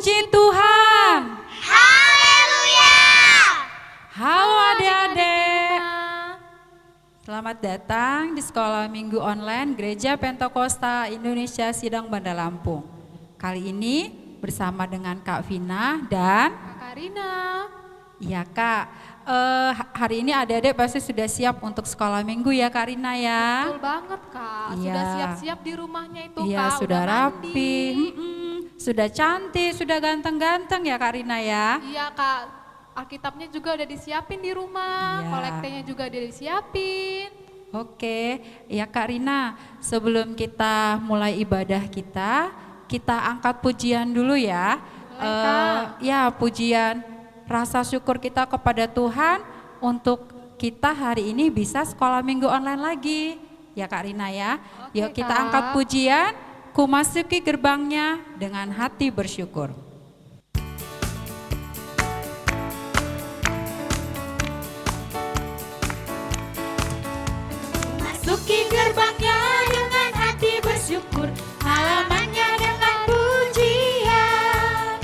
Puji Tuhan. Haleluya. Halo adik-adik. Selamat datang di Sekolah Minggu Online Gereja Pentakosta Indonesia Sidang Banda Lampung. Kali ini bersama dengan Kak Vina dan Kak Rina. Iya Kak, hari ini adik-adik pasti sudah siap untuk sekolah minggu ya Kak Rina ya. Betul banget Kak, Iya. sudah siap-siap di rumahnya itu Iya Kak. sudah udah rapi, mandi. sudah cantik, sudah ganteng-ganteng ya Kak Rina ya. Iya Kak, Alkitabnya juga udah disiapin di rumah, Iya. kolektenya juga udah disiapin. Oke, ya Kak Rina, sebelum kita mulai ibadah kita angkat pujian dulu ya. Boleh, Kak. Ya pujian rasa syukur kita kepada Tuhan untuk kita hari ini bisa sekolah minggu online lagi. Ya Kak Rina ya. Oke, Yuk kita Kak. angkat pujian, ku masuki gerbangnya dengan hati bersyukur. Masuki gerbangnya dengan hati bersyukur, halamannya dengan pujian.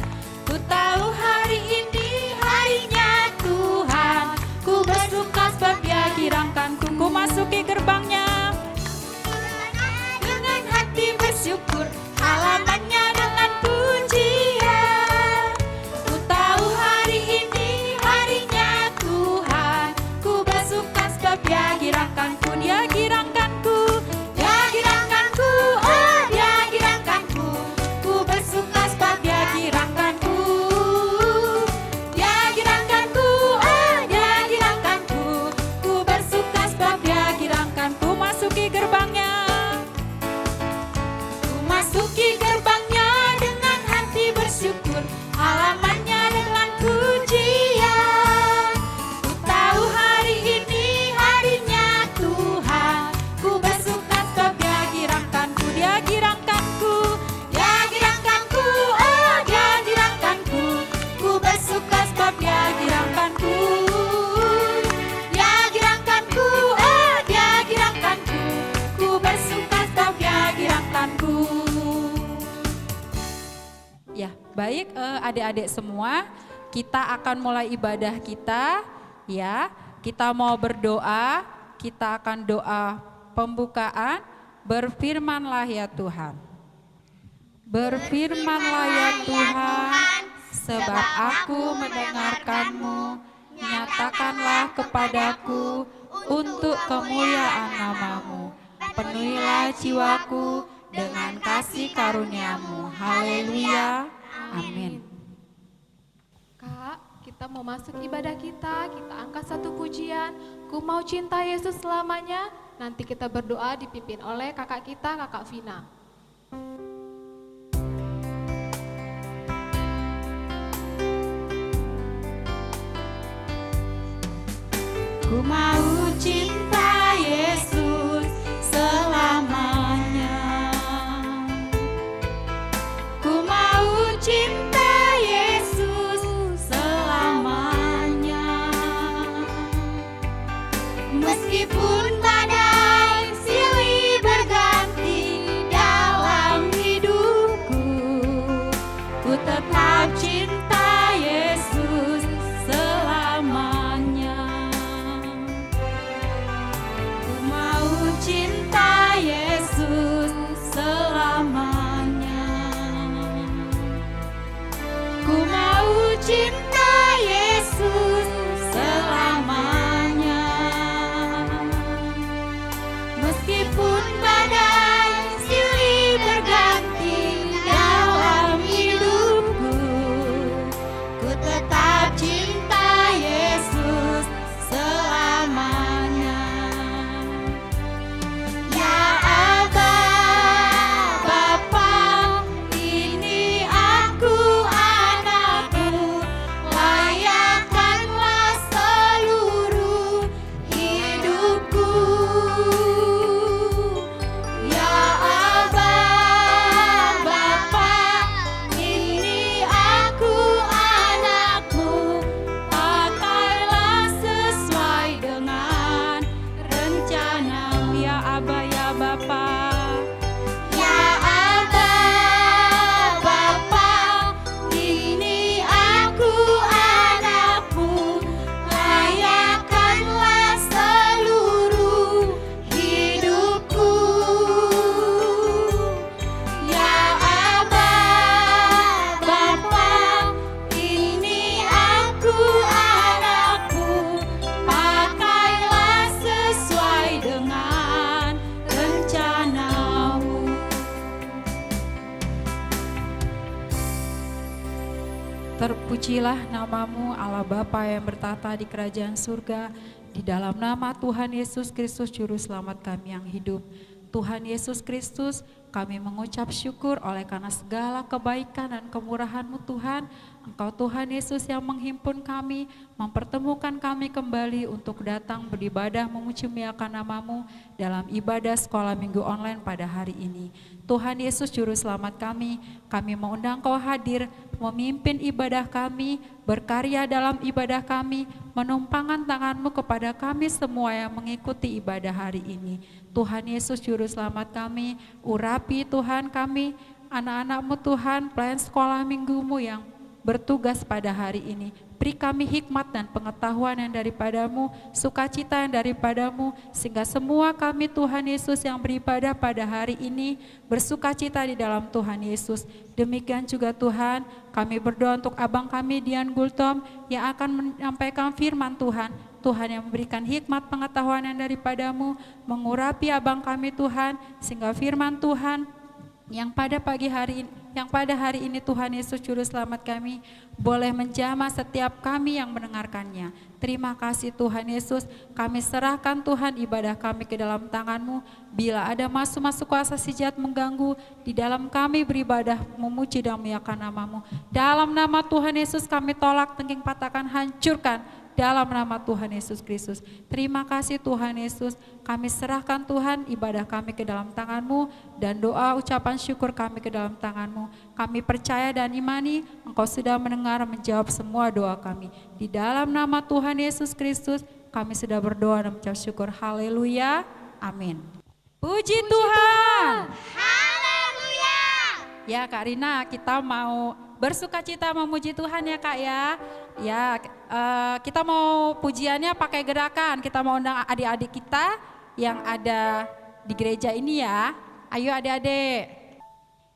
Ku tahu hari ini harinya Tuhan, ku bersuka sebab Dia Kirangkanku, ku masuki gerbangnya. dengan hati bersyukur, halamannya dengan pujian. Ku tahu hari ini harinya Tuhan, ku bersuka sebab Dia girangkanku, Dia girangkanku, Dia girangkanku, oh Dia girangkanku. Ku bersuka sebab Dia girangkanku, Dia girangkanku, oh Dia girangkanku. Ku bersuka sebab Dia girangkanku. Masuki gerbangnya. Ku masuki gerbangnya dengan hati bersyukur, halamannya dengan pujian. Ku tahu hari ini harinya Tuhan, ku bersuka sebab Dia girangkanku, Dia girangkanku, Dia girangkanku, oh Dia girangkanku. Ku bersuka sebab Dia girangkanku, Dia girangkanku, oh Dia girangkanku. Ku bersuka sebab Dia girangkanku. Ya, baik adik-adik semua, kita akan mulai ibadah kita ya. Kita mau berdoa, kita akan doa pembukaan. Berfirmanlah ya Tuhan. Berfirmanlah ya Tuhan, sebab aku mendengarkan-Mu. Nyatakanlah kepadaku untuk kemuliaan nama-Mu. Penuhilah jiwaku dengan kasih karunia-Mu. Haleluya. Amin. Kak, kita mau masuk ibadah kita angkat satu pujian. Ku mau cinta Yesus selamanya. Nanti kita berdoa dipimpin oleh kakak kita, Kakak Vina. Ku mau cinta Yesus selamanya. Ku mau cinta Yesus selamanya. Meskipun badai silih berganti dalam hidupku, ku tetap cinta Yesus selamanya. Terpujilah namamu Allah Bapa yang bertata di kerajaan surga, di dalam nama Tuhan Yesus Kristus Juru Selamat kami yang hidup. Tuhan Yesus Kristus, kami mengucap syukur oleh karena segala kebaikan dan kemurahan-Mu Tuhan. Engkau Tuhan Yesus yang menghimpun kami, mempertemukan kami kembali untuk datang beribadah memuji muliakan nama-Mu dalam ibadah sekolah minggu online pada hari ini. Tuhan Yesus Juru Selamat kami mengundang Kau hadir, memimpin ibadah kami, berkarya dalam ibadah kami, menumpangkan tangan-Mu kepada kami semua yang mengikuti ibadah hari ini. Tuhan Yesus Juru Selamat kami, urapi Tuhan kami, anak-anak-Mu Tuhan, pelayan sekolah minggu-Mu yang bertugas pada hari ini. Beri kami hikmat dan pengetahuan yang daripada-Mu, sukacita yang daripada-Mu, sehingga semua kami Tuhan Yesus yang beribadah pada hari ini bersukacita di dalam Tuhan Yesus. Demikian juga Tuhan, kami berdoa untuk abang kami Dian Gultom yang akan menyampaikan firman Tuhan. Tuhan yang memberikan hikmat pengetahuan yang daripada-Mu, mengurapi abang kami Tuhan, sehingga firman Tuhan yang pada hari ini Tuhan Yesus Juru Selamat kami boleh menjamah setiap kami yang mendengarkannya. Terima kasih Tuhan Yesus, kami serahkan Tuhan ibadah kami ke dalam tangan-Mu. Bila ada masuk kuasa si jahat mengganggu di dalam kami beribadah memuji dan memuliakan nama-Mu, dalam nama Tuhan Yesus kami tolak, tengking, patahkan, hancurkan dalam nama Tuhan Yesus Kristus. Terima kasih Tuhan Yesus, kami serahkan Tuhan ibadah kami ke dalam tangan-Mu dan doa ucapan syukur kami ke dalam tangan-Mu. Kami percaya dan imani Engkau sudah mendengar menjawab semua doa kami. Di dalam nama Tuhan Yesus Kristus kami sudah berdoa dan mengucap syukur. Haleluya, amin. Puji Tuhan. Haleluya. Ya Kak Rina, kita mau bersukacita memuji Tuhan ya Kak ya. Ya, kita mau pujiannya pakai gerakan. Kita mau undang adik-adik kita yang ada di gereja ini ya. Ayo adik-adik.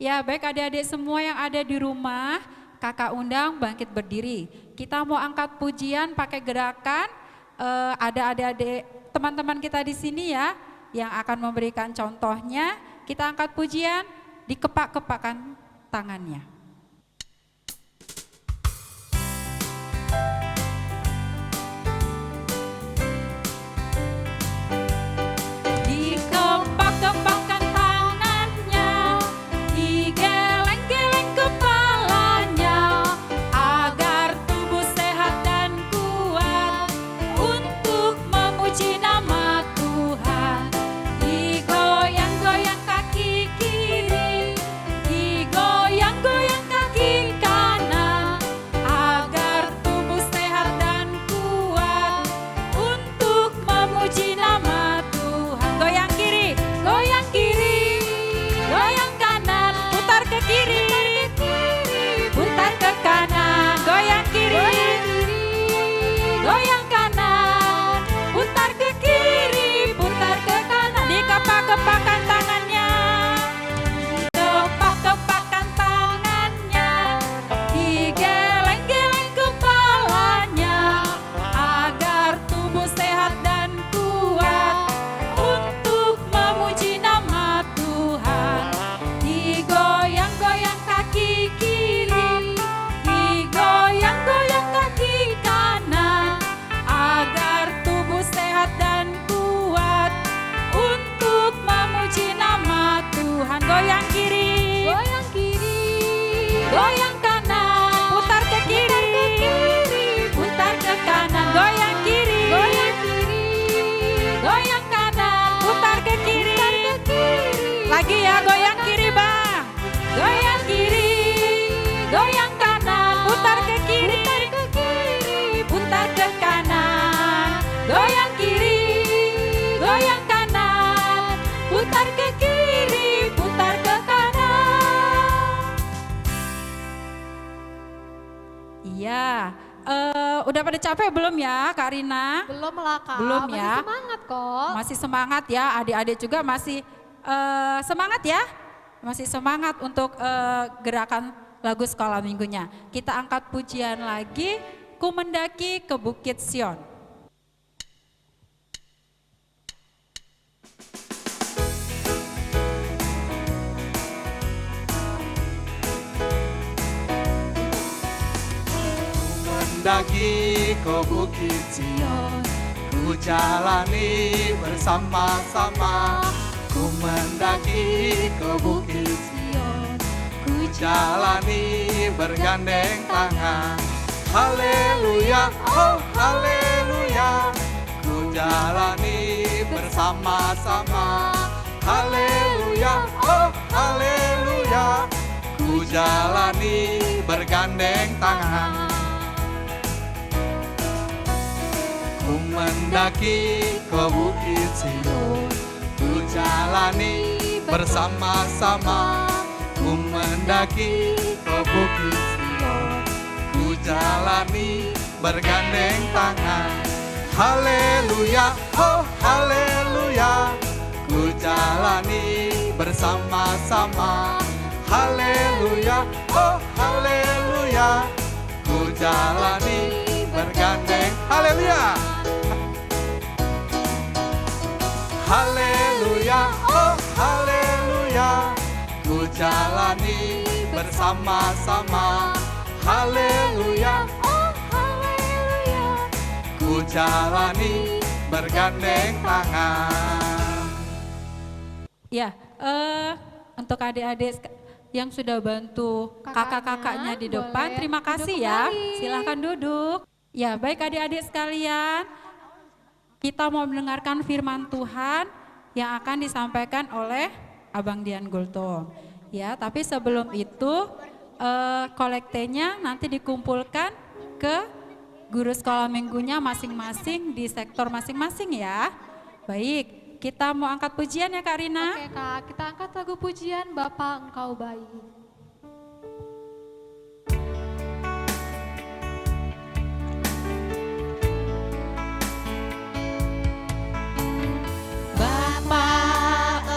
Ya, baik adik-adik semua yang ada di rumah, Kakak undang bangkit berdiri. Kita mau angkat pujian pakai gerakan. Ada adik-adik teman-teman kita di sini ya yang akan memberikan contohnya. Kita angkat pujian, dikepak-kepakkan tangannya. Dikepak-kepakkan tangannya, digeleng-geleng kepalanya, agar tubuh sehat dan kuat untuk memuji nama Tuhan. Digoyang-goyang kaki kiri, digoyang-goyang kaki kanan, agar tubuh sehat dan kuat untuk memuji nama Tuhan. Goyang kiri, goyang kiri, goyang kanan, putar ke kiri, putar ke kanan, goyang kiri, goyang kanan, putar ke kiri, putar ke kanan. Dikepak-kepakkan tangannya, kepak-kepakkan tangannya, digeleng-geleng kepalanya, agar tubuh sehat dan kuat untuk memuji nama Tuhan. Digoyang-goyang kaki kiri, digoyang-goyang kaki kanan, agar tubuh sehat dan kuat untuk memuji nama Tuhan. Goyang kiri, Goyang kiri, goyang kanan, putar ke kiri, putar ke kanan, goyang kiri, goyang kiri, goyang kanan, putar ke kiri. Lagi ya, goyang kiri bang, goyang kiri, goyang kanan, putar ke kiri, putar ke kanan, goyang kiri, goyang kanan, putar ke kiri, putar ke kanan. Iya, udah pada capek belum ya Kak Rina? belum lah Kak, Belum masih ya? semangat kok. Masih semangat ya, adik-adik juga masih semangat ya? Masih semangat untuk gerakan lagu sekolah minggunya. Kita angkat pujian lagi, Ku Mendaki ke Bukit Sion. mendaki ke Bukit Sion, ku jalani bersama-sama. Ku mendaki ke Bukit Sion, ku jalani bergandeng tangan. Haleluya, oh haleluya, ku jalani bersama-sama. Haleluya, oh haleluya, ku jalani bergandeng tangan. Ku mendaki ke Bukit Sion, ku jalani bersama-sama. Ku mendaki ke Bukit Sion, ku jalani bergandeng tangan. Haleluya, oh haleluya, ku jalani bersama-sama. Haleluya, oh haleluya, ku jalani bergandeng. Haleluya. Haleluya, oh haleluya, ku jalani bersama-sama. Haleluya, oh haleluya, ku jalani bergandeng tangan. Ya, untuk adik-adik yang sudah bantu kakak-kakaknya di depan, boleh terima duduk kasih ya. kembali. Silahkan duduk. Ya, baik adik-adik sekalian, kita mau mendengarkan firman Tuhan yang akan disampaikan oleh Abang Dian Gultom. Ya, tapi sebelum itu kolektenya nanti dikumpulkan ke guru sekolah minggunya masing-masing di sektor masing-masing ya. Baik, kita mau angkat pujian ya Kak Rina. Oke Kak, kita angkat lagu pujian Bapa Engkau Baik. Bapa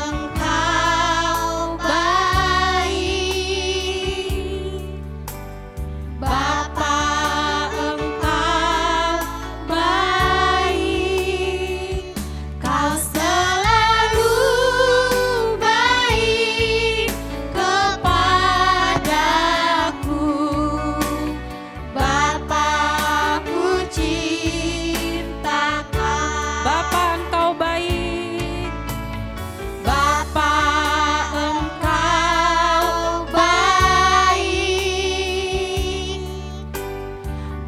Engkau baik, Bapa Engkau baik, Kau selalu baik kepadaku. Bapa ku cinta Kau. Bapa engkau baik, Bapa Engkau baik,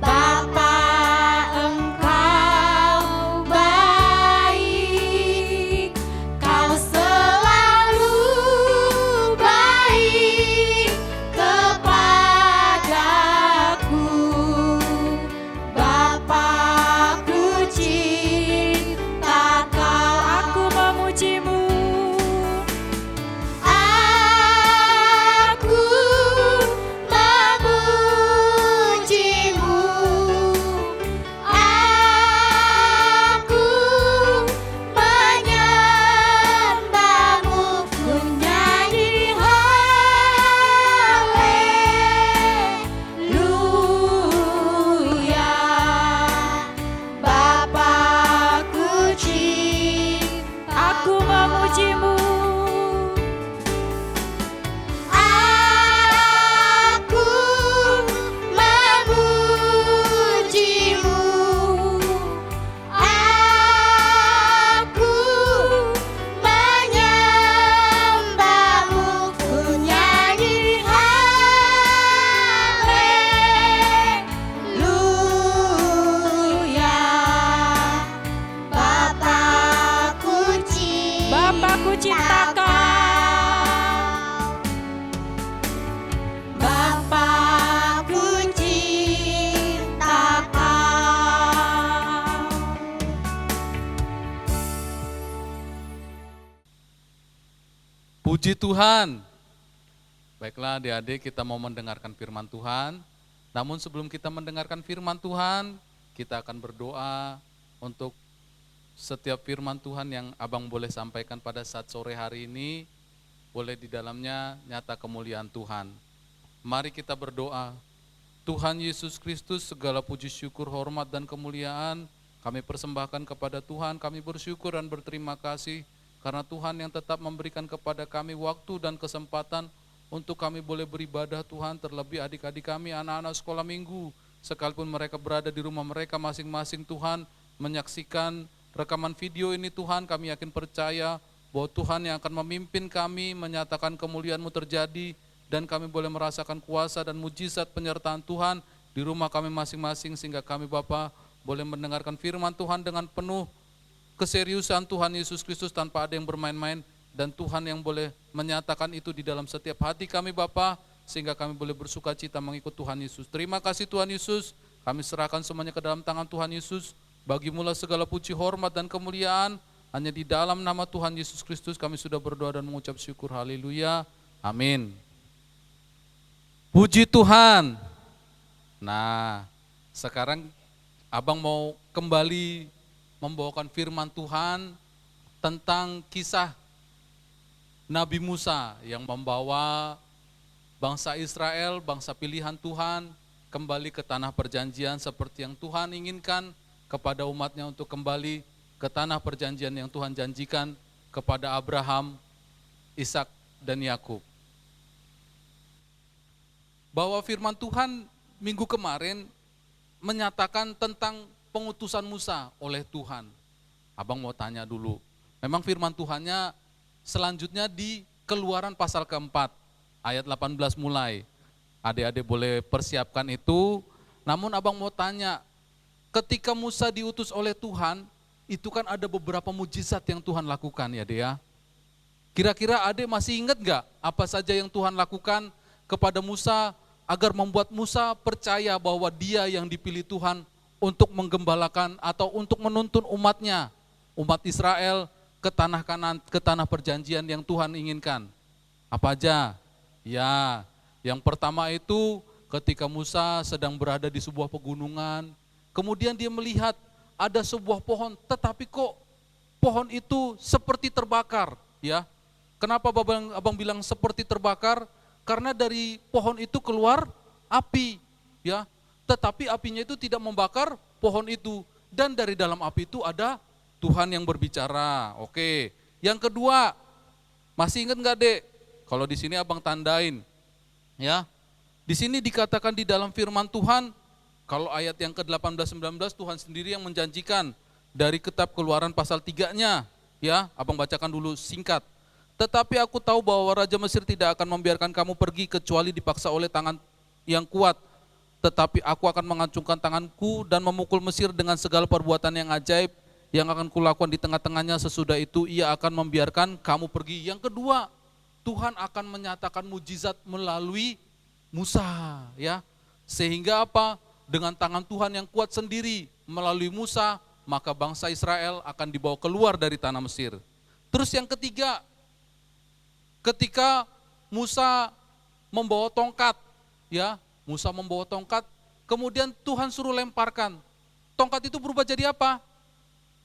Bapa Engkau baik, Kau selalu baik kepadaku. Bapa ku cinta Kau. aku memujimu. Aku memujimu, aku menyembahmu, ku nyanyi haleluya. Bapakku cinta Aku memujimu. Aku memujimu, aku menyembahmu, ku nyanyi haleluya. Bapakku cinta Bapakku cinta Kau. Bapakku cinta Kau. Puji Tuhan. Baiklah adik-adik, kita mau mendengarkan firman Tuhan. Namun sebelum kita mendengarkan firman Tuhan, kita akan berdoa untuk setiap firman Tuhan yang Abang boleh sampaikan pada saat sore hari ini, boleh di dalamnya nyata kemuliaan Tuhan. Mari kita berdoa. Tuhan Yesus Kristus, segala puji syukur, hormat dan kemuliaan kami persembahkan kepada Tuhan. Kami bersyukur dan berterima kasih karena Tuhan yang tetap memberikan kepada kami waktu dan kesempatan untuk kami boleh beribadah Tuhan, terlebih adik-adik kami anak-anak sekolah minggu sekalipun mereka berada di rumah mereka masing-masing Tuhan, menyaksikan rekaman video ini Tuhan, kami yakin percaya bahwa Tuhan yang akan memimpin kami, menyatakan kemuliaan-Mu terjadi, dan kami boleh merasakan kuasa dan mujizat penyertaan Tuhan di rumah kami masing-masing, sehingga kami Bapa boleh mendengarkan firman Tuhan dengan penuh keseriusan Tuhan Yesus Kristus tanpa ada yang bermain-main, dan Tuhan yang boleh menyatakan itu di dalam setiap hati kami Bapa, sehingga kami boleh bersuka cita mengikut Tuhan Yesus. Terima kasih Tuhan Yesus, kami serahkan semuanya ke dalam tangan Tuhan Yesus. Bagimulah segala puji, hormat, dan kemuliaan. Hanya di dalam nama Tuhan Yesus Kristus kami sudah berdoa dan mengucap syukur. Haleluya, amin. Puji Tuhan. Nah, sekarang Abang mau kembali membawakan firman Tuhan tentang kisah Nabi Musa yang membawa bangsa Israel, bangsa pilihan Tuhan, kembali ke tanah perjanjian seperti yang Tuhan inginkan kepada umatnya untuk kembali ke tanah perjanjian yang Tuhan janjikan kepada Abraham, Ishak, dan Yakub. Bahwa firman Tuhan minggu kemarin menyatakan tentang pengutusan Musa oleh Tuhan. Abang mau tanya dulu, memang firman Tuhannya selanjutnya di Keluaran pasal keempat, ayat 18 mulai. Adik-adik boleh persiapkan itu. Namun abang mau tanya, ketika Musa diutus oleh Tuhan, itu kan ada beberapa mujizat yang Tuhan lakukan ya Dea. Kira-kira adik masih ingat gak apa saja yang Tuhan lakukan kepada Musa agar membuat Musa percaya bahwa dia yang dipilih Tuhan untuk menggembalakan atau untuk menuntun umatnya, umat Israel ke tanah Kanan, ke tanah perjanjian yang Tuhan inginkan. Apa aja? Ya, yang pertama itu ketika Musa sedang berada di sebuah pegunungan, kemudian dia melihat ada sebuah pohon, tetapi kok pohon itu seperti terbakar, ya. Kenapa abang bilang seperti terbakar? Karena dari pohon itu keluar api, ya. Tetapi apinya itu tidak membakar pohon itu, dan dari dalam api itu ada Tuhan yang berbicara. Oke. Yang kedua, masih ingat nggak Dek? Kalau di sini abang tandain, ya. Di sini dikatakan di dalam firman Tuhan, kalau ayat yang ke-18-19 Tuhan sendiri yang menjanjikan dari kitab Keluaran pasal 3-nya, ya. Abang bacakan dulu singkat. Tetapi aku tahu bahwa Raja Mesir tidak akan membiarkan kamu pergi kecuali dipaksa oleh tangan yang kuat. Tetapi aku akan mengacungkan tanganku dan memukul Mesir dengan segala perbuatan yang ajaib yang akan kulakukan di tengah-tengahnya. Sesudah itu ia akan membiarkan kamu pergi. Yang kedua, Tuhan akan menyatakan mujizat melalui Musa, ya. Sehingga apa? Dengan tangan Tuhan yang kuat sendiri melalui Musa, maka bangsa Israel akan dibawa keluar dari tanah Mesir. Terus yang ketiga, ketika Musa membawa tongkat, ya, Musa membawa tongkat, kemudian Tuhan suruh lemparkan. Tongkat itu berubah jadi apa?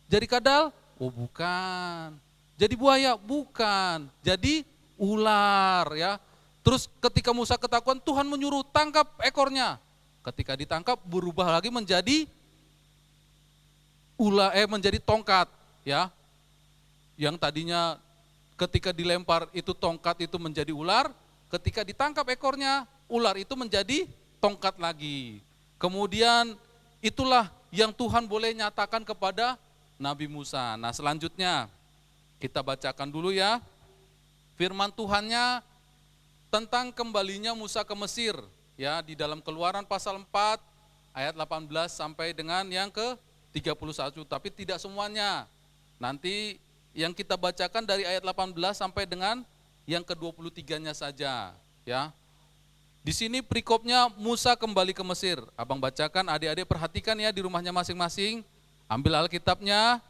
Jadi kadal? Oh bukan. Jadi buaya? Bukan. Jadi ular, ya. Terus ketika Musa ketakutan, Tuhan menyuruh tangkap ekornya. Ketika ditangkap berubah lagi menjadi menjadi tongkat, ya. Yang tadinya ketika dilempar itu tongkat itu menjadi ular, ketika ditangkap ekornya, ular itu menjadi tongkat lagi. Kemudian itulah yang Tuhan boleh nyatakan kepada Nabi Musa. Nah selanjutnya kita bacakan dulu ya firman Tuhannya tentang kembalinya Musa ke Mesir, ya, di dalam Keluaran pasal 4 ayat 18 sampai dengan yang ke-31, tapi tidak semuanya. Nanti yang kita bacakan dari ayat 18 sampai dengan yang ke-23-nya saja, ya. Di sini perikopnya Musa kembali ke Mesir. Abang bacakan, adik-adik perhatikan ya di rumahnya masing-masing. Ambil Alkitabnya,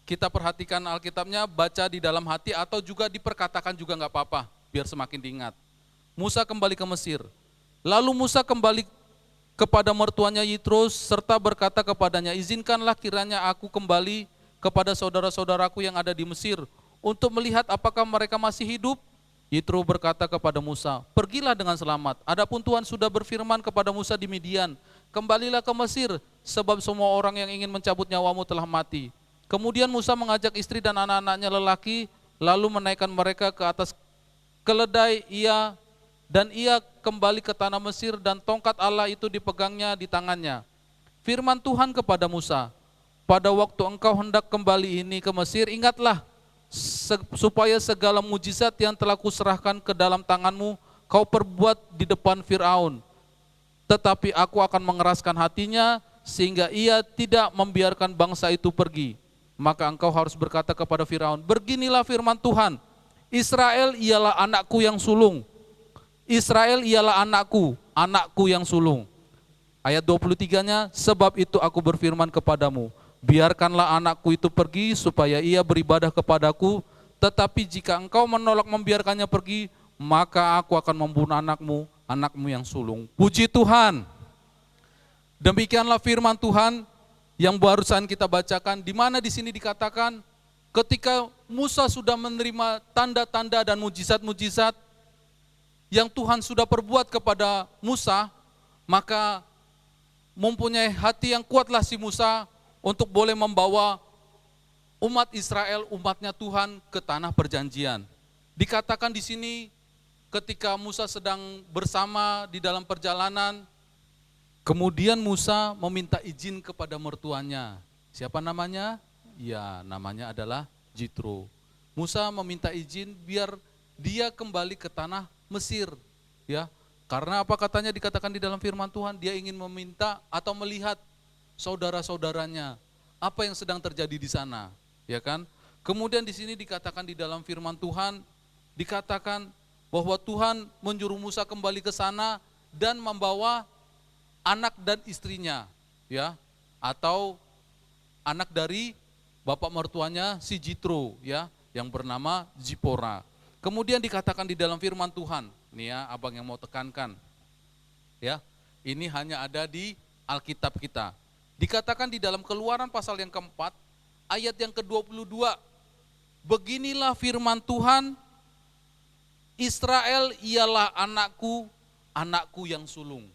kita perhatikan Alkitabnya, baca di dalam hati atau juga diperkatakan juga nggak apa-apa, biar semakin diingat. Musa kembali ke Mesir. Lalu Musa kembali kepada mertuanya Yitro serta berkata kepadanya, izinkanlah kiranya aku kembali kepada saudara-saudaraku yang ada di Mesir untuk melihat apakah mereka masih hidup. Yitro berkata kepada Musa, pergilah dengan selamat. Adapun Tuhan sudah berfirman kepada Musa di Midian, kembalilah ke Mesir, sebab semua orang yang ingin mencabut nyawamu telah mati. Kemudian Musa mengajak istri dan anak-anaknya lelaki, lalu menaikkan mereka ke atas keledai ia dan ia kembali ke tanah Mesir dan tongkat Allah itu dipegangnya di tangannya. Firman Tuhan kepada Musa, pada waktu engkau hendak kembali ini ke Mesir, ingatlah supaya segala mujizat yang telah kuserahkan ke dalam tanganmu kau perbuat di depan Firaun. Tetapi aku akan mengeraskan hatinya sehingga ia tidak membiarkan bangsa itu pergi. Maka engkau harus berkata kepada Firaun, beginilah firman Tuhan, Israel ialah anakku yang sulung. Israel ialah anakku, anakku yang sulung. Ayat 23-nya, sebab itu aku berfirman kepadamu, biarkanlah anakku itu pergi supaya ia beribadah kepadaku, tetapi jika engkau menolak membiarkannya pergi, maka aku akan membunuh anakmu, anakmu yang sulung. Puji Tuhan. Demikianlah firman Tuhan yang barusan kita bacakan, di mana di sini dikatakan ketika Musa sudah menerima tanda-tanda dan mujizat-mujizat yang Tuhan sudah perbuat kepada Musa, maka mempunyai hati yang kuatlah si Musa untuk boleh membawa umat Israel, umatnya Tuhan ke tanah perjanjian. Dikatakan di sini ketika Musa sedang bersama di dalam perjalanan, kemudian Musa meminta izin kepada mertuanya. Siapa namanya? Ya, namanya adalah Jitro. Musa meminta izin biar dia kembali ke tanah Mesir, ya. Karena apa katanya dikatakan di dalam firman Tuhan, dia ingin meminta atau melihat saudara-saudaranya, apa yang sedang terjadi di sana, ya kan? Kemudian di sini dikatakan di dalam firman Tuhan, dikatakan bahwa Tuhan menyuruh Musa kembali ke sana dan membawa anak dan istrinya, ya, atau anak dari bapak mertuanya si Jitro, ya, yang bernama Zipora. Kemudian dikatakan di dalam firman Tuhan, nih ya abang yang mau tekankan, ya, ini hanya ada di Alkitab kita. Dikatakan di dalam Keluaran pasal yang keempat, ayat yang ke-22, beginilah firman Tuhan, Israel ialah anakku, anakku yang sulung.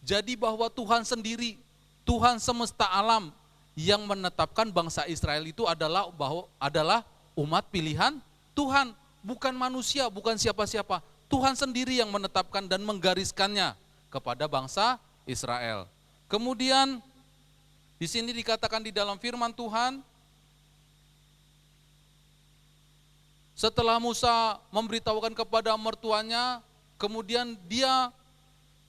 Jadi bahwa Tuhan sendiri, Tuhan semesta alam yang menetapkan bangsa Israel itu adalah umat pilihan Tuhan, bukan manusia, bukan siapa-siapa. Tuhan sendiri yang menetapkan dan menggariskannya kepada bangsa Israel. Kemudian di sini dikatakan di dalam firman Tuhan, setelah Musa memberitahukan kepada mertuanya, kemudian dia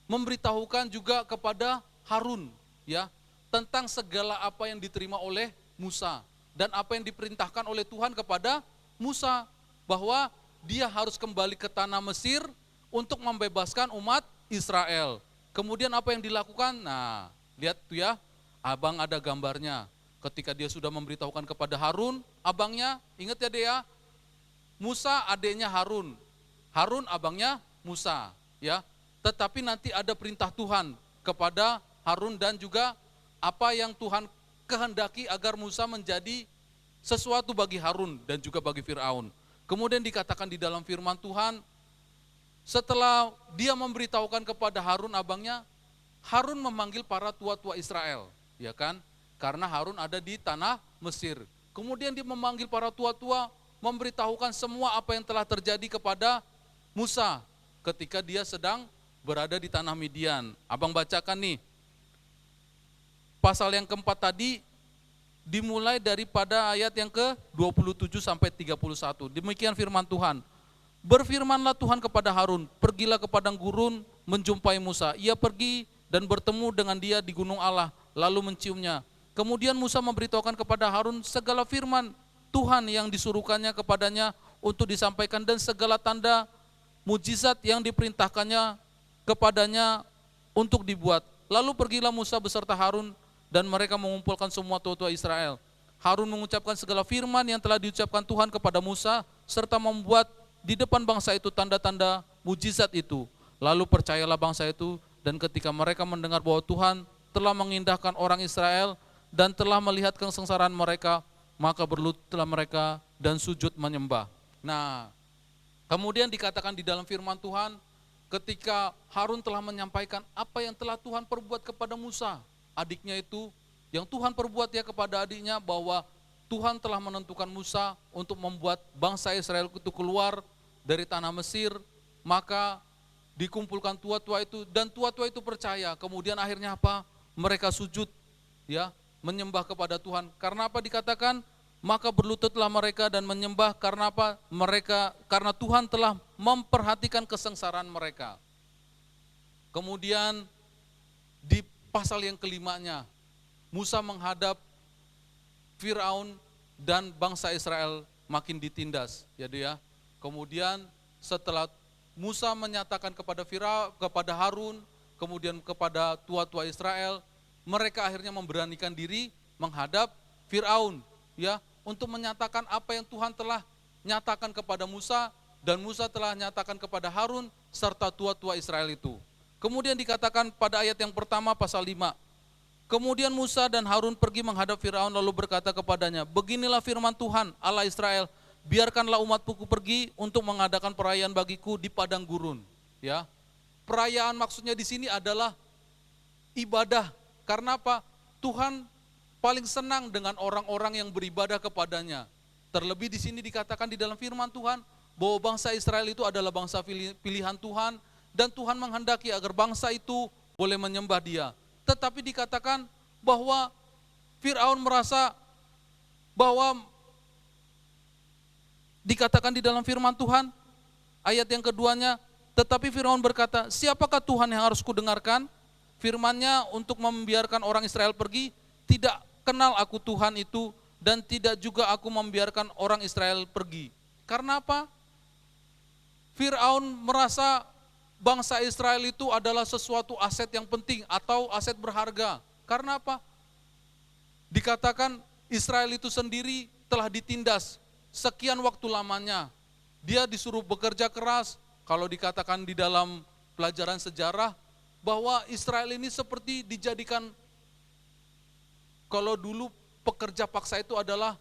memberitahukan juga kepada Harun, ya, tentang segala apa yang diterima oleh Musa dan apa yang diperintahkan oleh Tuhan kepada Musa, bahwa dia harus kembali ke tanah Mesir untuk membebaskan umat Israel. Kemudian apa yang dilakukan? Nah, lihat tuh ya, abang ada gambarnya. Ketika dia sudah memberitahukan kepada Harun, abangnya, ingat ya dia, Musa adiknya Harun, Harun abangnya Musa, ya. Tetapi nanti ada perintah Tuhan kepada Harun dan juga apa yang Tuhan kehendaki agar Musa menjadi sesuatu bagi Harun dan juga bagi Firaun. Kemudian dikatakan di dalam firman Tuhan, setelah dia memberitahukan kepada Harun abangnya, Harun memanggil para tua-tua Israel, ya kan? Karena Harun ada di tanah Mesir. Kemudian dia memanggil para tua-tua, memberitahukan semua apa yang telah terjadi kepada Musa ketika dia sedang berada di tanah Midian. Abang bacakan nih, pasal yang keempat tadi, dimulai daripada ayat yang ke-27 sampai 31. Demikian firman Tuhan. Berfirmanlah Tuhan kepada Harun, pergilah ke padang gurun menjumpai Musa. Ia pergi dan bertemu dengan dia di gunung Allah, lalu menciumnya. Kemudian Musa memberitahukan kepada Harun segala firman Tuhan yang disuruhkannya kepadanya untuk disampaikan dan segala tanda mujizat yang diperintahkannya kepadanya untuk dibuat. Lalu pergilah Musa beserta Harun dan mereka mengumpulkan semua tua-tua Israel. Harun mengucapkan segala firman yang telah diucapkan Tuhan kepada Musa, serta membuat di depan bangsa itu tanda-tanda mujizat itu. Lalu percayalah bangsa itu, dan ketika mereka mendengar bahwa Tuhan telah mengindahkan orang Israel dan telah melihat kesengsaraan mereka, maka berlututlah mereka dan sujud menyembah. Nah, kemudian dikatakan di dalam firman Tuhan, ketika Harun telah menyampaikan apa yang telah Tuhan perbuat kepada Musa, adiknya itu, yang Tuhan perbuat ya kepada adiknya, bahwa Tuhan telah menentukan Musa untuk membuat bangsa Israel itu keluar dari tanah Mesir, maka dikumpulkan tua-tua itu, dan tua-tua itu percaya. Kemudian akhirnya apa? Mereka sujud, ya, menyembah kepada Tuhan. Karena apa dikatakan? Maka berlututlah mereka dan menyembah. Karena apa? Karena Tuhan telah memperhatikan kesengsaraan mereka. Kemudian di pasal yang kelimanya, Musa menghadap Firaun dan bangsa Israel makin ditindas, ya. Kemudian setelah Musa menyatakan kepada Harun, kemudian kepada tua-tua Israel, mereka akhirnya memberanikan diri menghadap Firaun, ya, untuk menyatakan apa yang Tuhan telah nyatakan kepada Musa, dan Musa telah nyatakan kepada Harun serta tua-tua Israel itu. Kemudian dikatakan pada ayat yang pertama pasal 5, kemudian Musa dan Harun pergi menghadap Firaun lalu berkata kepadanya, beginilah firman Tuhan Allah Israel, biarkanlah umatku pergi untuk mengadakan perayaan bagiku di padang gurun. Ya, perayaan maksudnya di sini adalah ibadah. Karena apa? Tuhan paling senang dengan orang-orang yang beribadah kepadanya. Terlebih di sini dikatakan di dalam firman Tuhan bahwa bangsa Israel itu adalah bangsa pilihan Tuhan, dan Tuhan menghendaki agar bangsa itu boleh menyembah Dia. Tetapi dikatakan bahwa Firaun merasa bahwa dikatakan di dalam firman Tuhan, ayat yang keduanya, tetapi Firaun berkata, siapakah Tuhan yang harus kudengarkan? Firman-Nya untuk membiarkan orang Israel pergi, tidak kenal aku Tuhan itu, dan tidak juga aku membiarkan orang Israel pergi. Karena apa? Firaun merasa bangsa Israel itu adalah sesuatu aset yang penting atau aset berharga. Karena apa? Dikatakan Israel itu sendiri telah ditindas sekian waktu lamanya. Dia disuruh bekerja keras. Kalau dikatakan di dalam pelajaran sejarah bahwa Israel ini seperti dijadikan, kalau dulu pekerja paksa itu adalah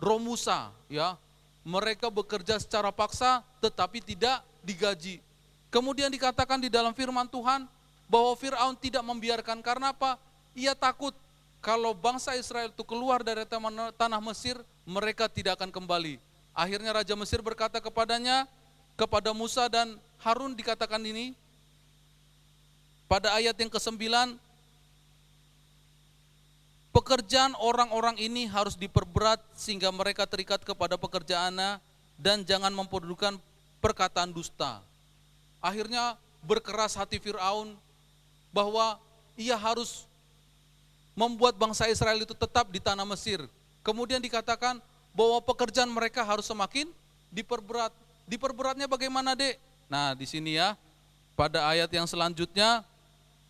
romusa, ya. Mereka bekerja secara paksa tetapi tidak digaji. Kemudian dikatakan di dalam firman Tuhan bahwa Firaun tidak membiarkan. Karena apa? Ia takut kalau bangsa Israel itu keluar dari tanah Mesir, mereka tidak akan kembali. Akhirnya Raja Mesir berkata kepadanya, kepada Musa dan Harun dikatakan ini, pada ayat yang ke-9, pekerjaan orang-orang ini harus diperberat sehingga mereka terikat kepada pekerjaannya dan jangan memperdulikan perkataan dusta. Akhirnya berkeras hati Firaun bahwa ia harus membuat bangsa Israel itu tetap di tanah Mesir. Kemudian dikatakan bahwa pekerjaan mereka harus semakin diperberat. Diperberatnya bagaimana, Dek? Nah, di sini ya, pada ayat yang selanjutnya,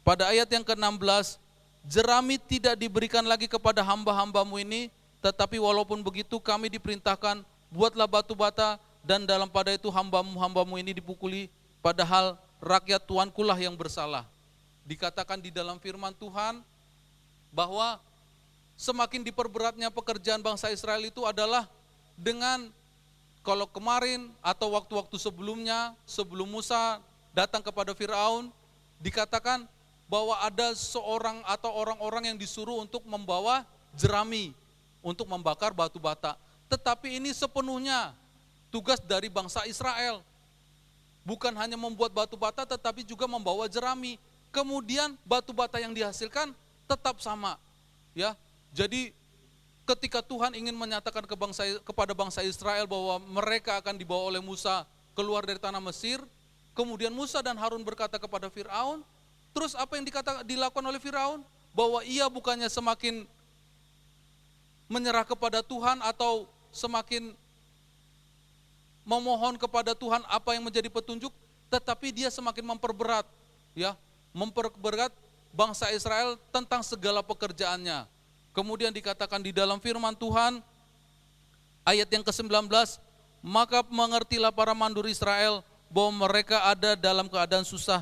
pada ayat yang ke-16, jerami tidak diberikan lagi kepada hamba-hambamu ini, tetapi walaupun begitu kami diperintahkan, buatlah batu bata, dan dalam pada itu hambamu ini dipukuli, padahal rakyat tuankulah yang bersalah. Dikatakan di dalam firman Tuhan bahwa semakin diperberatnya pekerjaan bangsa Israel itu adalah dengan, kalau kemarin atau waktu-waktu sebelumnya, sebelum Musa datang kepada Firaun, dikatakan bahwa ada seorang atau orang-orang yang disuruh untuk membawa jerami untuk membakar batu bata. Tetapi ini sepenuhnya tugas dari bangsa Israel. Bukan hanya membuat batu bata tetapi juga membawa jerami. Kemudian batu bata yang dihasilkan tetap sama. Ya. Jadi ketika Tuhan ingin menyatakan kepada bangsa Israel bahwa mereka akan dibawa oleh Musa keluar dari tanah Mesir, kemudian Musa dan Harun berkata kepada Firaun, terus apa yang dilakukan oleh Firaun? Bahwa ia bukannya semakin menyerah kepada Tuhan atau semakin memohon kepada Tuhan apa yang menjadi petunjuk, tetapi dia semakin memperberat, ya, memperberat bangsa Israel tentang segala pekerjaannya. Kemudian dikatakan di dalam firman Tuhan, ayat yang ke-19, maka mengertilah para mandur Israel bahwa mereka ada dalam keadaan susah,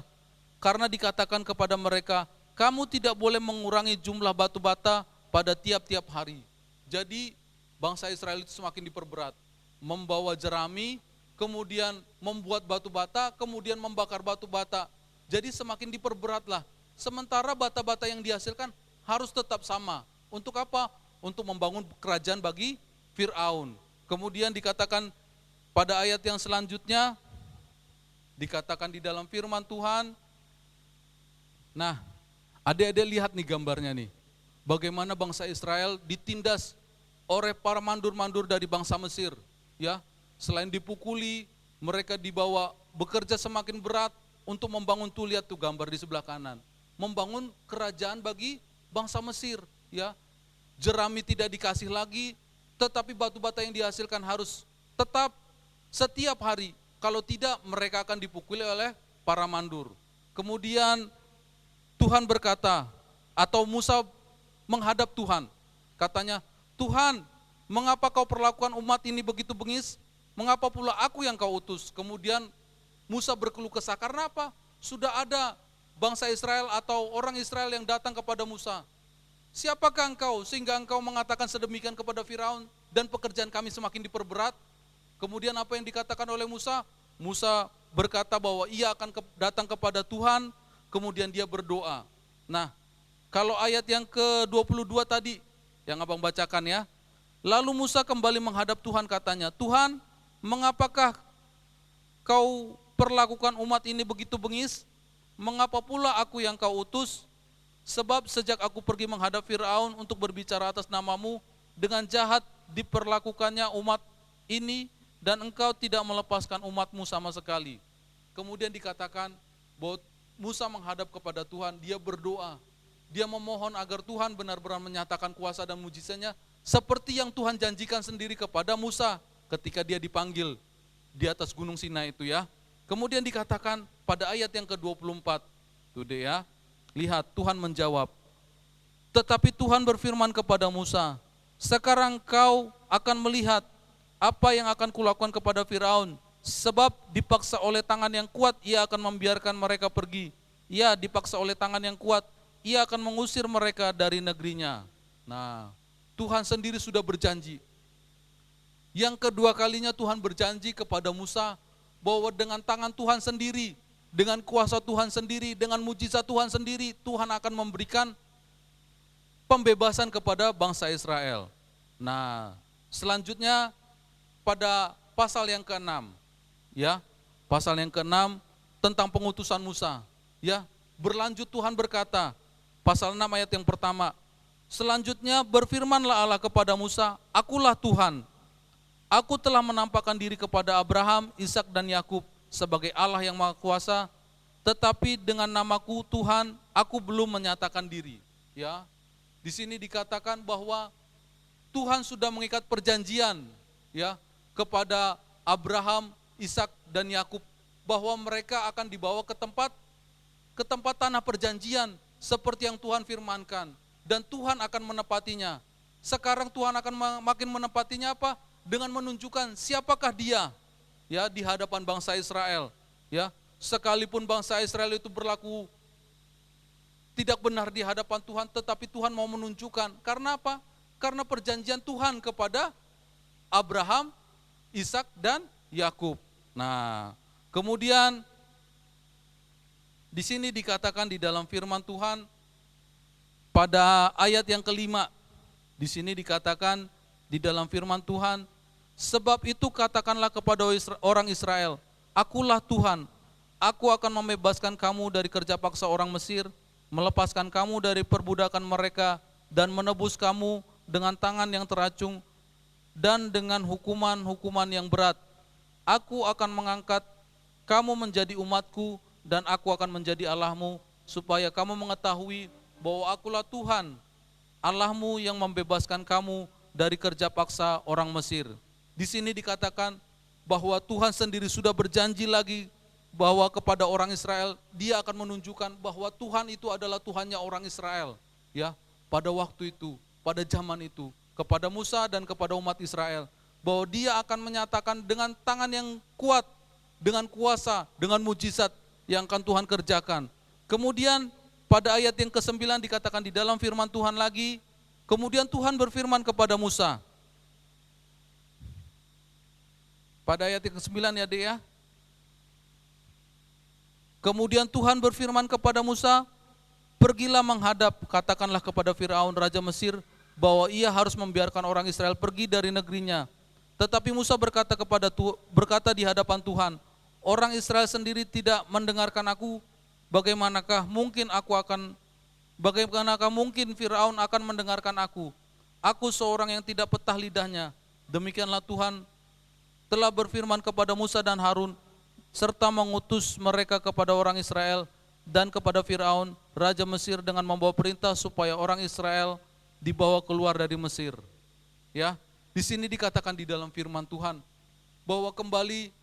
karena dikatakan kepada mereka, kamu tidak boleh mengurangi jumlah batu bata pada tiap-tiap hari. Jadi bangsa Israel itu semakin diperberat, membawa jerami, kemudian membuat batu bata, kemudian membakar batu bata. Jadi semakin diperberatlah. Sementara bata-bata yang dihasilkan harus tetap sama. Untuk apa? Untuk membangun kerajaan bagi Firaun. Kemudian dikatakan pada ayat yang selanjutnya, dikatakan di dalam firman Tuhan. Nah, adik-adik lihat nih gambarnya nih. Bagaimana bangsa Israel ditindas oleh para mandur-mandur dari bangsa Mesir, ya. Selain dipukuli, mereka dibawa bekerja semakin berat untuk membangun, tuh lihat tuh gambar di sebelah kanan. Membangun kerajaan bagi bangsa Mesir, ya. Jerami tidak dikasih lagi, tetapi batu bata yang dihasilkan harus tetap setiap hari. Kalau tidak, mereka akan dipukuli oleh para mandur. Kemudian Tuhan berkata, atau Musa menghadap Tuhan. Katanya, Tuhan, mengapa kau perlakukan umat ini begitu bengis? Mengapa pula aku yang kau utus? Kemudian Musa berkeluh kesah, karena apa? Sudah ada bangsa Israel atau orang Israel yang datang kepada Musa. Siapakah engkau sehingga engkau mengatakan sedemikian kepada Firaun dan pekerjaan kami semakin diperberat? Kemudian apa yang dikatakan oleh Musa? Musa berkata bahwa ia akan datang kepada Tuhan, kemudian dia berdoa. Nah, kalau ayat yang ke-22 tadi, yang abang bacakan ya. Lalu Musa kembali menghadap Tuhan, katanya, Tuhan, mengapakah kau perlakukan umat ini begitu bengis? Mengapa pula aku yang kau utus? Sebab sejak aku pergi menghadap Firaun untuk berbicara atas namamu, dengan jahat diperlakukannya umat ini, dan engkau tidak melepaskan umatmu sama sekali. Kemudian dikatakan bahwa Musa menghadap kepada Tuhan, dia berdoa, dia memohon agar Tuhan benar-benar menyatakan kuasa dan mujizatnya, seperti yang Tuhan janjikan sendiri kepada Musa ketika dia dipanggil di atas gunung Sinai itu ya. Kemudian dikatakan pada ayat yang ke-24, tuh deh ya, lihat Tuhan menjawab, tetapi Tuhan berfirman kepada Musa, sekarang kau akan melihat apa yang akan kulakukan kepada Firaun, sebab dipaksa oleh tangan yang kuat ia akan membiarkan mereka pergi. Ya, dipaksa oleh tangan yang kuat ia akan mengusir mereka dari negerinya. Nah, Tuhan sendiri sudah berjanji. Yang kedua kalinya Tuhan berjanji kepada Musa bahwa dengan tangan Tuhan sendiri, dengan kuasa Tuhan sendiri, dengan mujizat Tuhan sendiri, Tuhan akan memberikan pembebasan kepada bangsa Israel. Nah, selanjutnya pada pasal yang ke-6, ya, pasal yang ke-6 tentang pengutusan Musa, ya, berlanjut Tuhan berkata, pasal 6 ayat yang pertama, selanjutnya berfirmanlah Allah kepada Musa, akulah Tuhan, aku telah menampakkan diri kepada Abraham, Ishak dan Yakub sebagai Allah yang Maha Kuasa, tetapi dengan namaku Tuhan, aku belum menyatakan diri. Ya, di sini dikatakan bahwa Tuhan sudah mengikat perjanjian, ya, kepada Abraham, Ishak dan Yakub bahwa mereka akan dibawa ke tempat tanah perjanjian seperti yang Tuhan firmankan, dan Tuhan akan menepatinya. Sekarang Tuhan akan makin menepatinya apa? Dengan menunjukkan siapakah dia, ya, di hadapan bangsa Israel, ya. Sekalipun bangsa Israel itu berlaku tidak benar di hadapan Tuhan, tetapi Tuhan mau menunjukkan. Karena apa? Karena perjanjian Tuhan kepada Abraham, Ishak dan Yakub. Nah, kemudian di sini dikatakan di dalam firman Tuhan pada ayat yang kelima, di sini dikatakan di dalam firman Tuhan, sebab itu katakanlah kepada orang Israel, akulah Tuhan, aku akan membebaskan kamu dari kerja paksa orang Mesir, melepaskan kamu dari perbudakan mereka, dan menebus kamu dengan tangan yang teracung dan dengan hukuman-hukuman yang berat. Aku akan mengangkat kamu menjadi umatku dan aku akan menjadi Allahmu, supaya kamu mengetahui bahwa akulah Tuhan, Allahmu yang membebaskan kamu dari kerja paksa orang Mesir. Di sini dikatakan bahwa Tuhan sendiri sudah berjanji lagi bahwa kepada orang Israel, dia akan menunjukkan bahwa Tuhan itu adalah Tuhannya orang Israel. Ya, pada waktu itu, pada zaman itu, kepada Musa dan kepada umat Israel, bahwa dia akan menyatakan dengan tangan yang kuat, dengan kuasa, dengan mujizat yang akan Tuhan kerjakan. Kemudian pada ayat yang ke-9 dikatakan di dalam firman Tuhan lagi, kemudian Tuhan berfirman kepada Musa. Pada ayat yang ke-9 ya Dek ya. Kemudian Tuhan berfirman kepada Musa, pergilah menghadap, katakanlah kepada Firaun Raja Mesir, bahwa ia harus membiarkan orang Israel pergi dari negerinya. Tetapi Musa berkata di hadapan Tuhan, orang Israel sendiri tidak mendengarkan aku, bagaimanakah mungkin Firaun akan mendengarkan aku? Aku seorang yang tidak petah lidahnya. Demikianlah Tuhan telah berfirman kepada Musa dan Harun, serta mengutus mereka kepada orang Israel dan kepada Firaun, raja Mesir, dengan membawa perintah supaya orang Israel dibawa keluar dari Mesir. Ya, di sini dikatakan di dalam firman Tuhan bahwa kembali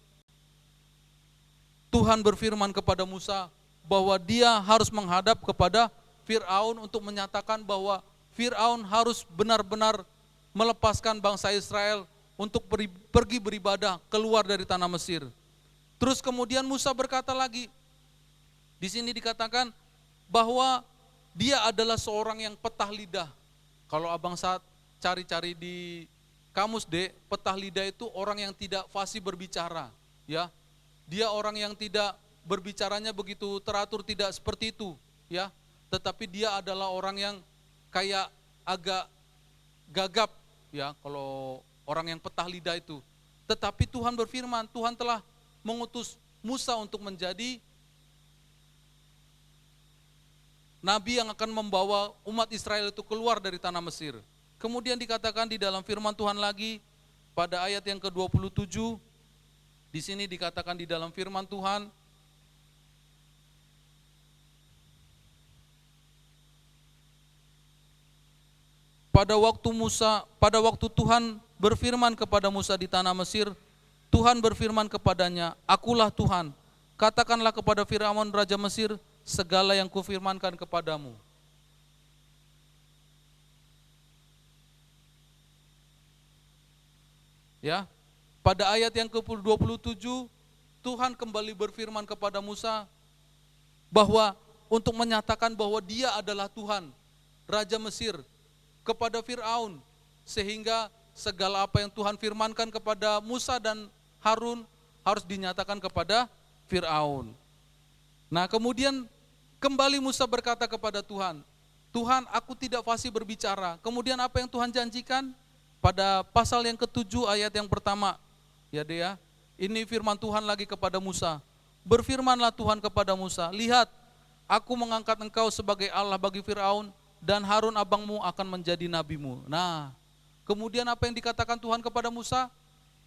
Tuhan berfirman kepada Musa bahwa dia harus menghadap kepada Firaun untuk menyatakan bahwa Firaun harus benar-benar melepaskan bangsa Israel untuk pergi beribadah keluar dari tanah Mesir. Terus kemudian Musa berkata lagi, di sini dikatakan bahwa dia adalah seorang yang petah lidah. Kalau abang saat cari-cari di kamus petah lidah itu orang yang tidak fasih berbicara, ya. Dia orang yang tidak berbicaranya begitu teratur, tidak seperti itu, ya. Tetapi dia adalah orang yang kayak agak gagap, ya, kalau orang yang petah lidah itu. Tetapi Tuhan berfirman, Tuhan telah mengutus Musa untuk menjadi nabi yang akan membawa umat Israel itu keluar dari tanah Mesir. Kemudian dikatakan di dalam firman Tuhan lagi pada ayat yang ke-27, di sini dikatakan di dalam firman Tuhan, pada waktu Tuhan berfirman kepada Musa di tanah Mesir, Tuhan berfirman kepadanya, akulah Tuhan, katakanlah kepada Firaun raja Mesir segala yang kufirmankan kepadamu. Ya, pada ayat yang ke-27 Tuhan kembali berfirman kepada Musa bahwa untuk menyatakan bahwa dia adalah Tuhan, raja Mesir, kepada Firaun, sehingga segala apa yang Tuhan firmankan kepada Musa dan Harun harus dinyatakan kepada Firaun. Nah, kemudian kembali Musa berkata kepada Tuhan, Tuhan, aku tidak fasih berbicara. Kemudian apa yang Tuhan janjikan? Pada pasal yang ke-7 ayat yang pertama, ya dia, ini firman Tuhan lagi kepada Musa. Berfirmanlah Tuhan kepada Musa, lihat, aku mengangkat engkau sebagai Allah bagi Firaun, dan Harun abangmu akan menjadi nabimu. Nah, kemudian apa yang dikatakan Tuhan kepada Musa?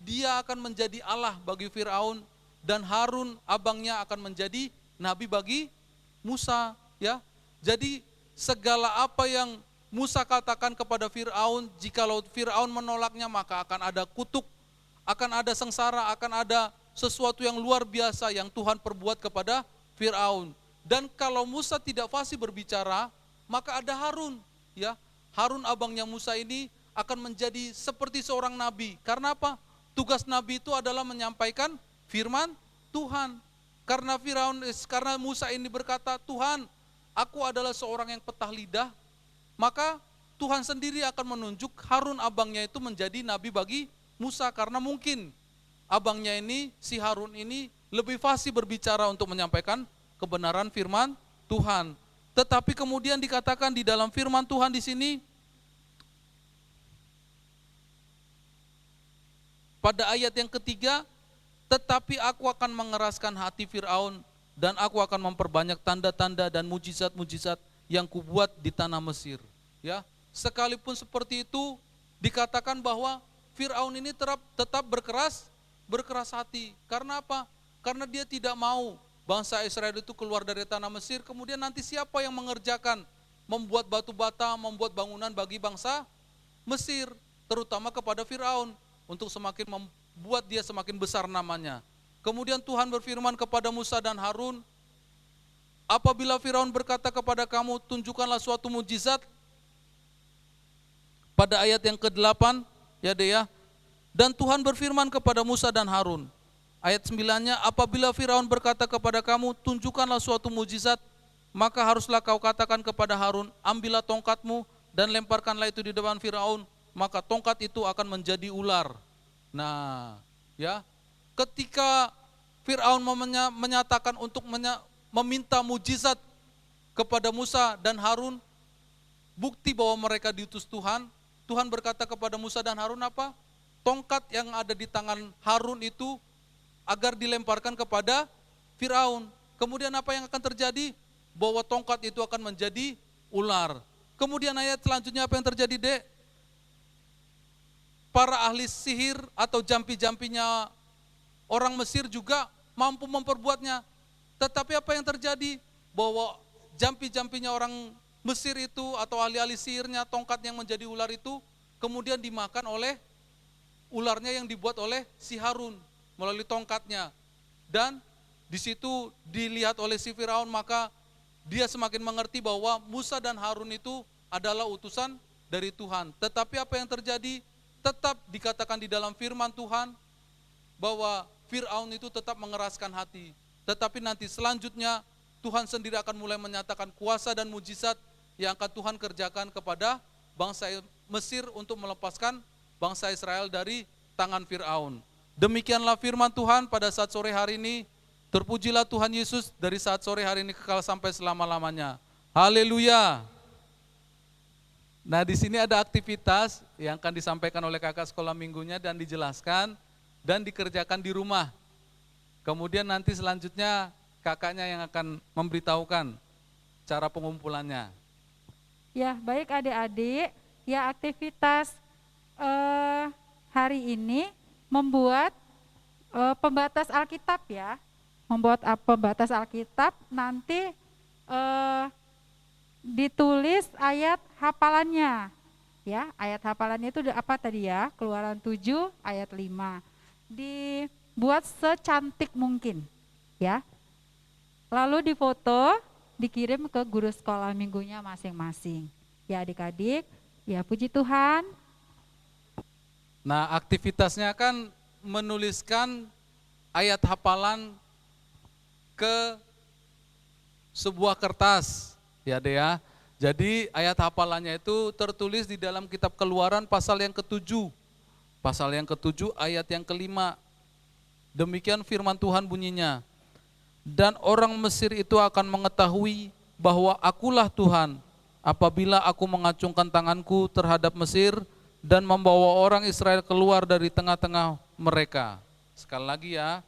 Dia akan menjadi Allah bagi Firaun, dan Harun abangnya akan menjadi nabi bagi Musa. Ya, jadi segala apa yang Musa katakan kepada Firaun, jikalau Firaun menolaknya maka akan ada kutuk, akan ada sengsara, akan ada sesuatu yang luar biasa yang Tuhan perbuat kepada Firaun. Dan kalau Musa tidak fasih berbicara, maka ada Harun, ya. Harun abangnya Musa ini akan menjadi seperti seorang nabi. Karena apa? Tugas nabi itu adalah menyampaikan firman Tuhan. Karena Musa ini berkata, Tuhan, aku adalah seorang yang petah lidah, maka Tuhan sendiri akan menunjuk Harun abangnya itu menjadi nabi bagi Musa, karena mungkin abangnya ini, si Harun ini lebih fasih berbicara untuk menyampaikan kebenaran firman Tuhan. Tetapi kemudian dikatakan di dalam firman Tuhan di sini, pada ayat yang ketiga, tetapi aku akan mengeraskan hati Firaun dan aku akan memperbanyak tanda-tanda dan mujizat-mujizat yang kubuat di tanah Mesir. Ya, sekalipun seperti itu dikatakan bahwa Firaun ini tetap berkeras hati. Karena apa? Karena dia tidak mau bangsa Israel itu keluar dari tanah Mesir, kemudian nanti siapa yang mengerjakan, membuat batu bata, membuat bangunan bagi bangsa Mesir, terutama kepada Firaun, untuk semakin membuat dia semakin besar namanya. Kemudian Tuhan berfirman kepada Musa dan Harun, apabila Firaun berkata kepada kamu, tunjukkanlah suatu mujizat, pada ayat yang ke-8, ya deh ya, dan Tuhan berfirman kepada Musa dan Harun, ayat 9-nya, apabila Firaun berkata kepada kamu, tunjukkanlah suatu mujizat, maka haruslah kau katakan kepada Harun, ambillah tongkatmu dan lemparkanlah itu di depan Firaun, maka tongkat itu akan menjadi ular. Nah, ya, ketika Firaun menyatakan untuk meminta mujizat kepada Musa dan Harun, bukti bahwa mereka diutus Tuhan, Tuhan berkata kepada Musa dan Harun apa? Tongkat yang ada di tangan Harun itu agar dilemparkan kepada Firaun. Kemudian apa yang akan terjadi? Bahwa tongkat itu akan menjadi ular. Kemudian ayat selanjutnya apa yang terjadi, Dek? Para ahli sihir atau jampi-jampinya orang Mesir juga mampu memperbuatnya. Tetapi apa yang terjadi? Bahwa jampi-jampinya orang Mesir itu atau ahli-ahli sihirnya, tongkat yang menjadi ular itu kemudian dimakan oleh ularnya yang dibuat oleh si Harun melalui tongkatnya. Dan di situ dilihat oleh si Firaun, maka dia semakin mengerti bahwa Musa dan Harun itu adalah utusan dari Tuhan. Tetapi apa yang terjadi? Tetap dikatakan di dalam firman Tuhan bahwa Firaun itu tetap mengeraskan hati. Tetapi nanti selanjutnya Tuhan sendiri akan mulai menyatakan kuasa dan mujizat yang akan Tuhan kerjakan kepada bangsa Mesir untuk melepaskan bangsa Israel dari tangan Firaun. Demikianlah firman Tuhan pada saat sore hari ini. Terpujilah Tuhan Yesus dari saat sore hari ini kekal sampai selama-lamanya. Haleluya. Nah, di sini ada aktivitas yang akan disampaikan oleh kakak sekolah minggunya dan dijelaskan dan dikerjakan di rumah. Kemudian nanti selanjutnya kakaknya yang akan memberitahukan cara pengumpulannya. Ya, baik adik-adik, ya aktivitas hari ini membuat pembatas Alkitab ya. Membuat pembatas Alkitab, nanti ditulis ayat hafalannya. Ya, ayat hafalannya itu apa tadi ya? Keluaran 7 ayat 5. Dibuat secantik mungkin, ya. Lalu difoto, dikirim ke guru sekolah minggunya masing-masing. Ya adik-adik, ya puji Tuhan. Nah, aktivitasnya kan menuliskan ayat hafalan ke sebuah kertas, ya Dea. Jadi ayat hafalannya itu tertulis di dalam kitab Keluaran pasal yang ke-7. Pasal yang ke-7 ayat yang ke-5. Demikian firman Tuhan bunyinya. Dan orang Mesir itu akan mengetahui bahwa akulah Tuhan apabila aku mengacungkan tanganku terhadap Mesir dan membawa orang Israel keluar dari tengah-tengah mereka. Sekali lagi ya.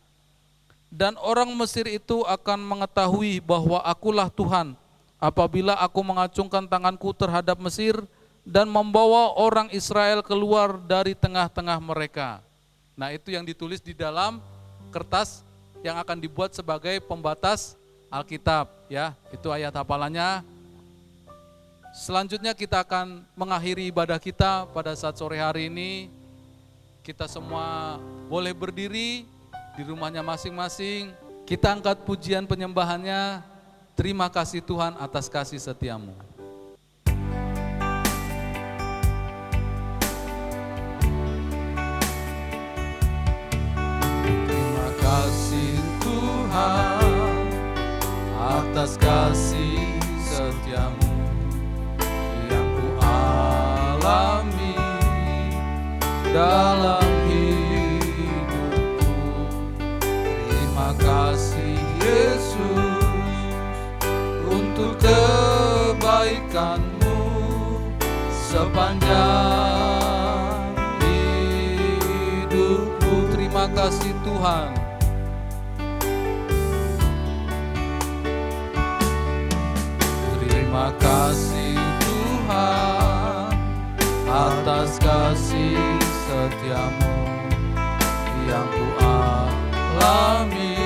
Dan orang Mesir itu akan mengetahui bahwa akulah Tuhan apabila aku mengacungkan tanganku terhadap Mesir dan membawa orang Israel keluar dari tengah-tengah mereka. Nah, itu yang ditulis di dalam kertas yang akan dibuat sebagai pembatas Alkitab ya. Itu ayat hafalannya. Selanjutnya kita akan mengakhiri ibadah kita pada saat sore hari ini. Kita semua boleh berdiri di rumahnya masing-masing. Kita angkat pujian penyembahannya. Terima kasih Tuhan atas kasih setiamu. Terima kasih Tuhan atas kasih setiamu yang ku alami dalam Terima kasih Yesus untuk kebaikan-Mu sepanjang hidupku. Terima kasih Tuhan. Terima kasih Tuhan atas kasih setiamu yang ku alami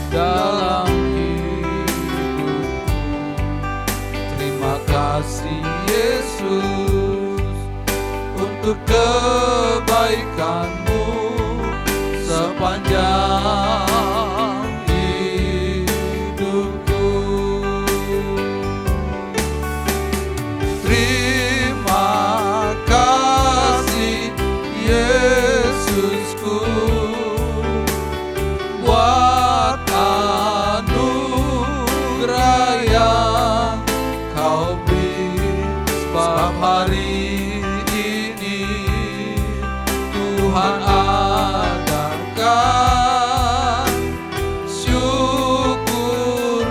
dalam hidupku. Terima kasih Yesus untuk kebaikan-Mu sepanjang hidupku. Terima kasih Yesusku buat anugerah yang Kau beri, sebab hari ini Tuhan adakan syukur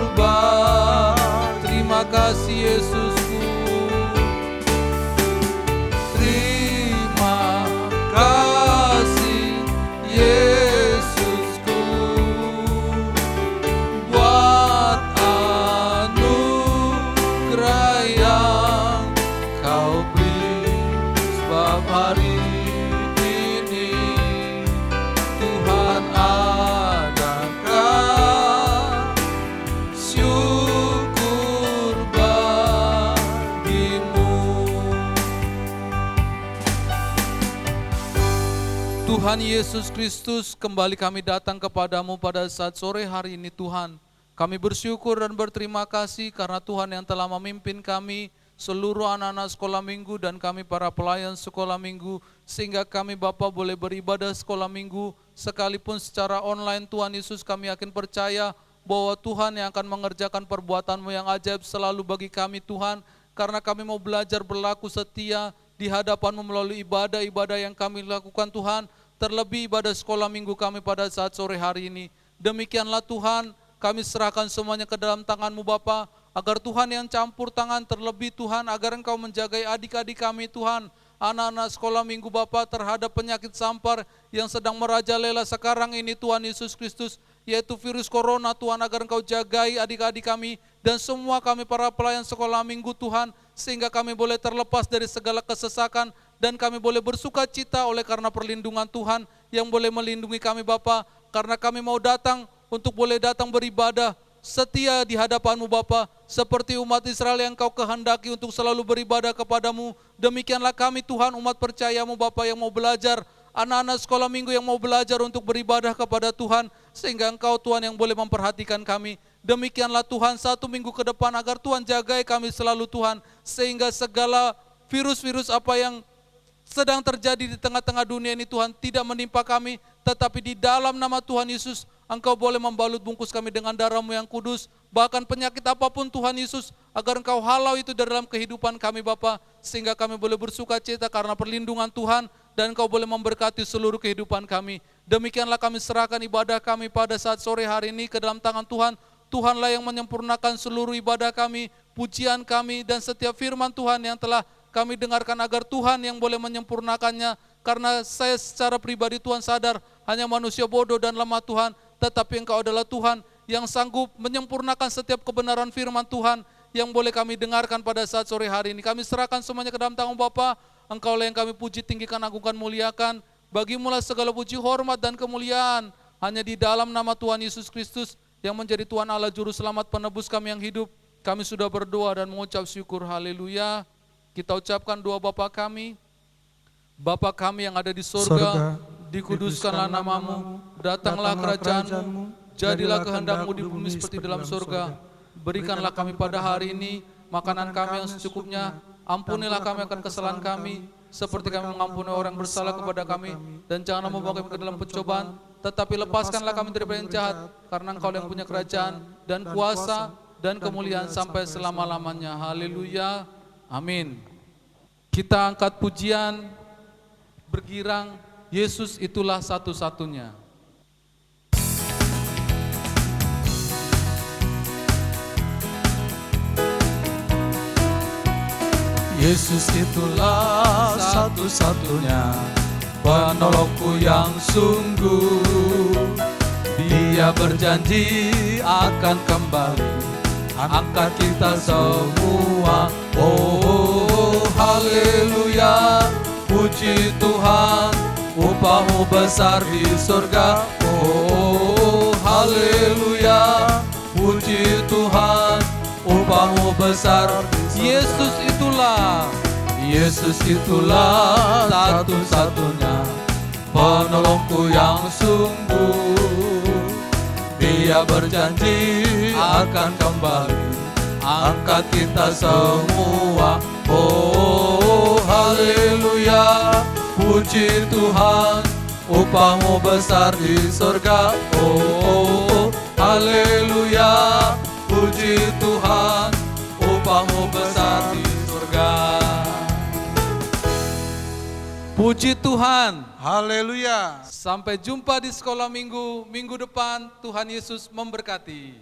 Terima kasih Yesusku. Terima kasih Yesus Tuhan Yesus Kristus, kembali kami datang kepadamu pada saat sore hari ini Tuhan. Kami bersyukur dan berterima kasih karena Tuhan yang telah memimpin kami, seluruh anak-anak sekolah minggu dan kami para pelayan sekolah minggu, sehingga kami Bapa boleh beribadah sekolah minggu, sekalipun secara online Tuhan Yesus. Kami yakin percaya bahwa Tuhan yang akan mengerjakan perbuatan-Mu yang ajaib selalu bagi kami Tuhan, karena kami mau belajar berlaku setia di hadapan-Mu melalui ibadah-ibadah yang kami lakukan Tuhan, terlebih ibadah sekolah minggu kami pada saat sore hari ini. Demikianlah Tuhan, kami serahkan semuanya ke dalam tangan-Mu Bapa, agar Tuhan yang campur tangan, terlebih Tuhan agar Engkau menjagai adik-adik kami Tuhan, anak-anak sekolah minggu Bapa, terhadap penyakit sampar yang sedang merajalela sekarang ini Tuhan Yesus Kristus, yaitu virus corona Tuhan, agar Engkau jagai adik-adik kami dan semua kami para pelayan sekolah minggu Tuhan, sehingga kami boleh terlepas dari segala kesesakan dan kami boleh bersuka cita oleh karena perlindungan Tuhan yang boleh melindungi kami Bapa, karena kami mau datang untuk boleh datang beribadah setia di hadapan-Mu Bapa, seperti umat Israel yang Kau kehendaki untuk selalu beribadah kepadamu. Demikianlah kami Tuhan, umat percaya-Mu Bapa, yang mau belajar, anak-anak sekolah minggu yang mau belajar untuk beribadah kepada Tuhan, sehingga Engkau Tuhan yang boleh memperhatikan kami. Demikianlah Tuhan, 1 minggu ke depan agar Tuhan jagai kami selalu Tuhan, sehingga segala virus-virus apa yang sedang terjadi di tengah-tengah dunia ini Tuhan tidak menimpa kami, tetapi di dalam nama Tuhan Yesus Engkau boleh membalut bungkus kami dengan darah-Mu yang kudus. Bahkan penyakit apapun Tuhan Yesus, agar Engkau halau itu dalam kehidupan kami Bapa, sehingga kami boleh bersuka cita karena perlindungan Tuhan, dan Engkau boleh memberkati seluruh kehidupan kami. Demikianlah kami serahkan ibadah kami pada saat sore hari ini ke dalam tangan Tuhan. Tuhanlah yang menyempurnakan seluruh ibadah kami, pujian kami, dan setiap firman Tuhan yang telah kami dengarkan, agar Tuhan yang boleh menyempurnakannya. Karena saya secara pribadi Tuhan sadar, hanya manusia bodoh dan lemah Tuhan, tetapi Engkau adalah Tuhan yang sanggup menyempurnakan setiap kebenaran firman Tuhan yang boleh kami dengarkan pada saat sore hari ini. Kami serahkan semuanya ke dalam tangan Bapa. Engkaulah yang kami puji, tinggikan, agungkan, muliakan. Bagimulah segala puji, hormat, dan kemuliaan. Hanya di dalam nama Tuhan Yesus Kristus yang menjadi Tuhan Allah Juru Selamat penebus kami yang hidup, kami sudah berdoa dan mengucap syukur. Haleluya. Kita ucapkan doa Bapa kami. Bapa kami yang ada di surga, dikuduskanlah namamu, datanglah kerajaan-Mu, jadilah kehendak-Mu di bumi seperti dalam surga. Berikanlah kami pada hari ini makanan kami yang secukupnya. Ampunilah kami akan kesalahan kami, seperti kami mengampuni orang bersalah kepada kami. Dan janganlah membawa kami ke dalam pencobaan, tetapi lepaskanlah kami daripada yang jahat, karena Engkau yang punya kerajaan dan kuasa dan kemuliaan sampai selama-lamanya. Haleluya. Amin. Kita angkat pujian, bergirang, Yesus itulah satu-satunya. Yesus itulah satu-satunya penolongku yang sungguh. Dia berjanji akan kembali angkat kita semua. Oh, haleluya, puji Tuhan, upah-Mu besar di surga. Oh, haleluya, puji Tuhan, upah-Mu besar. Yesus itulah satu-satunya penolongku yang sungguh. Dia berjanji akan kembali angkat kita semua. Oh, haleluya, puji Tuhan, upah-Mu besar di surga. Oh, haleluya, puji Tuhan, upah-Mu besar di surga. Puji Tuhan. Haleluya. Sampai jumpa di sekolah minggu depan. Tuhan Yesus memberkati.